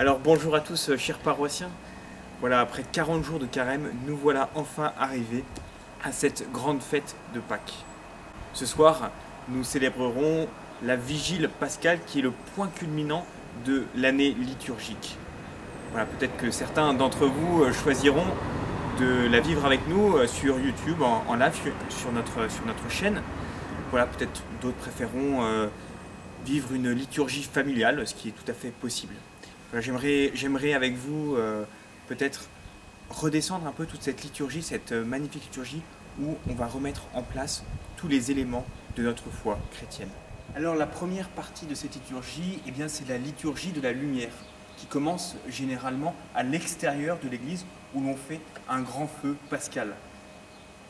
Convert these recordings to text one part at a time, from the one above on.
Alors bonjour à tous, chers paroissiens. Voilà, après 40 jours de carême, nous voilà enfin arrivés à cette grande fête de Pâques. Ce soir, nous célébrerons la vigile pascale qui est le point culminant de l'année liturgique. Voilà, peut-être que certains d'entre vous choisiront de la vivre avec nous sur YouTube, en live, sur notre chaîne. Voilà, peut-être d'autres préféreront vivre une liturgie familiale, ce qui est tout à fait possible. Voilà, j'aimerais avec vous peut-être redescendre un peu toute cette liturgie, cette magnifique liturgie où on va remettre en place tous les éléments de notre foi chrétienne. Alors la première partie de cette liturgie, eh bien, c'est la liturgie de la lumière qui commence généralement à l'extérieur de l'église où l'on fait un grand feu pascal.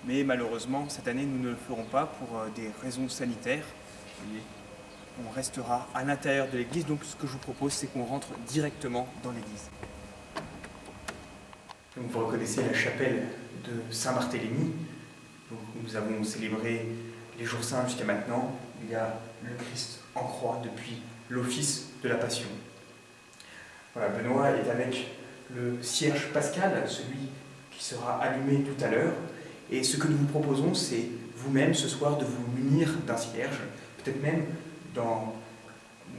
Mais malheureusement, cette année, nous ne le ferons pas pour des raisons sanitaires. On restera à l'intérieur de l'église, donc ce que je vous propose, c'est qu'on rentre directement dans l'église. Donc vous reconnaissez la chapelle de Saint-Barthélemy. Donc nous avons célébré les jours saints jusqu'à maintenant. Il y a le Christ en croix depuis l'office de la Passion. Voilà, Benoît est avec le cierge pascal, celui qui sera allumé tout à l'heure. Et ce que nous vous proposons, c'est vous-même ce soir de vous munir d'un cierge, peut-être même vous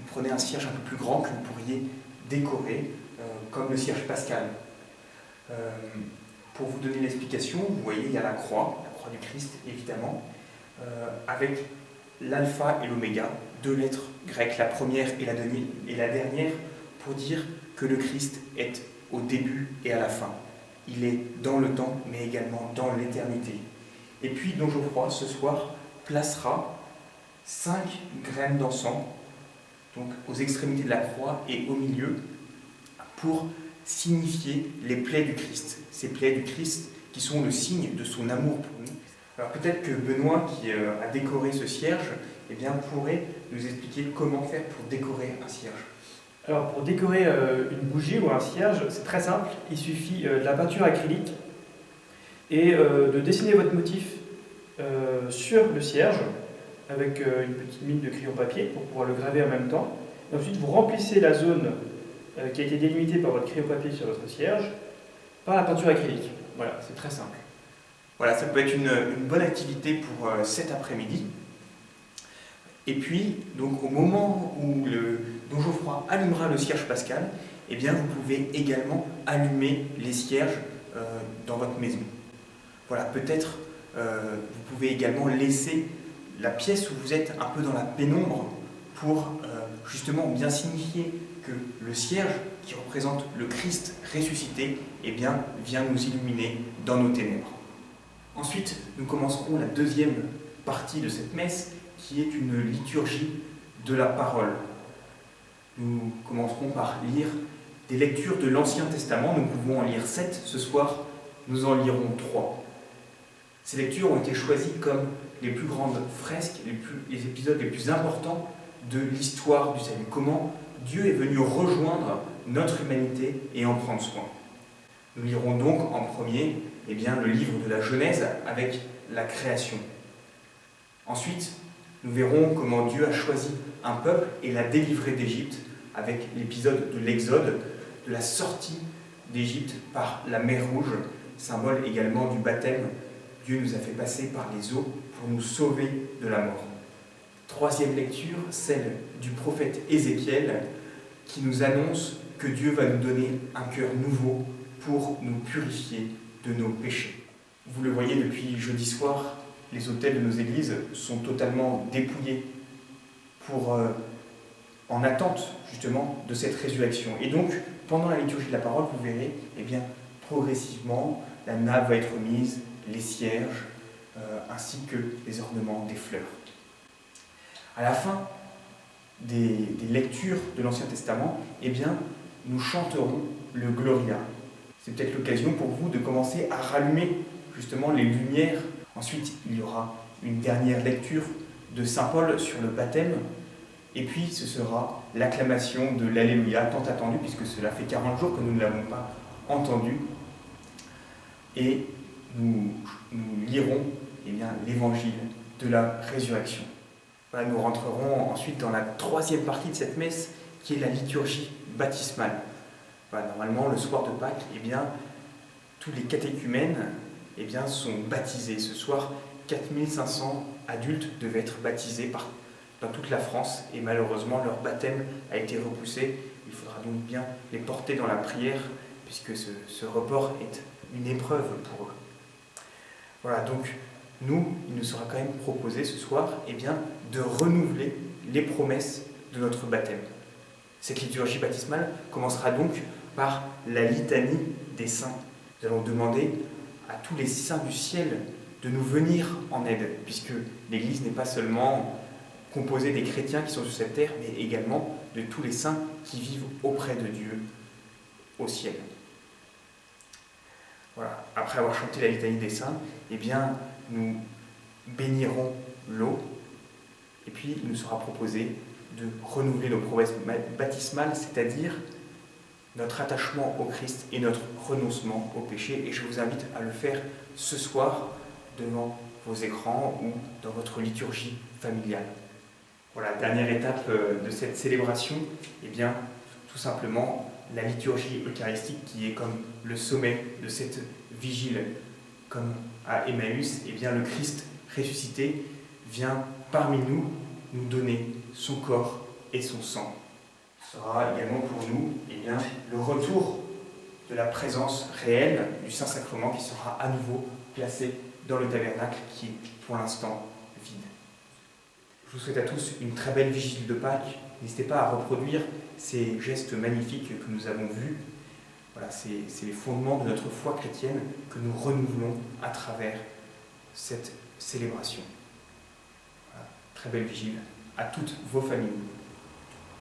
prenez un cierge un peu plus grand que vous pourriez décorer, comme le cierge pascal. Pour vous donner l'explication, vous voyez, il y a la croix du Christ, évidemment, avec l'alpha et l'oméga, deux lettres grecques, la première et la dernière, pour dire que le Christ est au début et à la fin. Il est dans le temps, mais également dans l'éternité. Et puis, Don Geoffroy, ce soir, placera 5 graines d'encens, donc aux extrémités de la croix et au milieu, pour signifier les plaies du Christ. Ces plaies du Christ qui sont le signe de son amour pour nous. Alors peut-être que Benoît, qui a décoré ce cierge, eh bien, pourrait nous expliquer comment faire pour décorer un cierge. Alors pour décorer une bougie ou un cierge, c'est très simple. Il suffit de la peinture acrylique et de dessiner votre motif sur le cierge avec une petite mine de crayon papier pour pouvoir le graver en même temps. Et ensuite, vous remplissez la zone qui a été délimitée par votre crayon papier sur votre cierge par la peinture acrylique. Voilà, c'est très simple. Voilà, ça peut être une bonne activité pour cet après-midi. Et puis, donc, au moment où Don Geoffroy allumera le cierge pascal, eh bien, vous pouvez également allumer les cierges dans votre maison. Voilà, peut-être vous pouvez également laisser la pièce où vous êtes un peu dans la pénombre pour justement bien signifier que le cierge qui représente le Christ ressuscité, eh bien, vient nous illuminer dans nos ténèbres. Ensuite, nous commencerons la deuxième partie de cette messe qui est une liturgie de la parole. Nous commencerons par lire des lectures de l'Ancien Testament. Nous pouvons en lire 7. Ce soir, nous en lirons 3. Ces lectures ont été choisies comme les plus grandes fresques, les épisodes les plus importants de l'histoire du salut. Comment Dieu est venu rejoindre notre humanité et en prendre soin. Nous lirons donc en premier le livre de la Genèse avec la création. Ensuite, nous verrons comment Dieu a choisi un peuple et l'a délivré d'Égypte avec l'épisode de l'Exode, de la sortie d'Égypte par la mer Rouge, symbole également du baptême. Dieu nous a fait passer par les eaux pour nous sauver de la mort. Troisième lecture, celle du prophète Ézéchiel, qui nous annonce que Dieu va nous donner un cœur nouveau pour nous purifier de nos péchés. Vous le voyez depuis jeudi soir, les autels de nos églises sont totalement dépouillés en attente justement de cette résurrection. Et donc, pendant la liturgie de la parole, vous verrez, progressivement, la nappe va être mise, les cierges, ainsi que les ornements des fleurs. À la fin des lectures de l'Ancien Testament, nous chanterons le Gloria. C'est peut-être l'occasion pour vous de commencer à rallumer justement les lumières. Ensuite, il y aura une dernière lecture de Saint Paul sur le baptême. Et puis, ce sera l'acclamation de l'Alléluia, tant attendue, puisque cela fait 40 jours que nous ne l'avons pas entendu. Et nous lirons l'évangile de la résurrection. Voilà, nous rentrerons ensuite dans la troisième partie de cette messe, qui est la liturgie baptismale. Voilà, normalement, le soir de Pâques, tous les catéchumènes sont baptisés. Ce soir, 4500 adultes devaient être baptisés dans toute la France, et malheureusement, leur baptême a été repoussé. Il faudra donc bien les porter dans la prière, puisque ce report est une épreuve pour eux. Voilà, donc il nous sera quand même proposé ce soir de renouveler les promesses de notre baptême. Cette liturgie baptismale commencera donc par la litanie des saints. Nous allons demander à tous les saints du ciel de nous venir en aide, puisque l'Église n'est pas seulement composée des chrétiens qui sont sur cette terre, mais également de tous les saints qui vivent auprès de Dieu au ciel. Voilà. Après avoir chanté la litanie des saints, nous bénirons l'eau, et puis il nous sera proposé de renouveler nos promesses baptismales, c'est-à-dire notre attachement au Christ et notre renoncement au péché. Et je vous invite à le faire ce soir devant vos écrans ou dans votre liturgie familiale. Voilà, dernière étape de cette célébration, tout simplement la liturgie eucharistique qui est comme le sommet de cette vigile. Comme à Emmaüs, le Christ ressuscité vient parmi nous donner son corps et son sang. Ce sera également pour nous le retour de la présence réelle du Saint-Sacrement qui sera à nouveau placé dans le tabernacle qui est pour l'instant vide. Je vous souhaite à tous une très belle vigile de Pâques. N'hésitez pas à reproduire ces gestes magnifiques que nous avons vus. Voilà, c'est les fondements de notre foi chrétienne que nous renouvelons à travers cette célébration. Voilà, très belle vigile à toutes vos familles.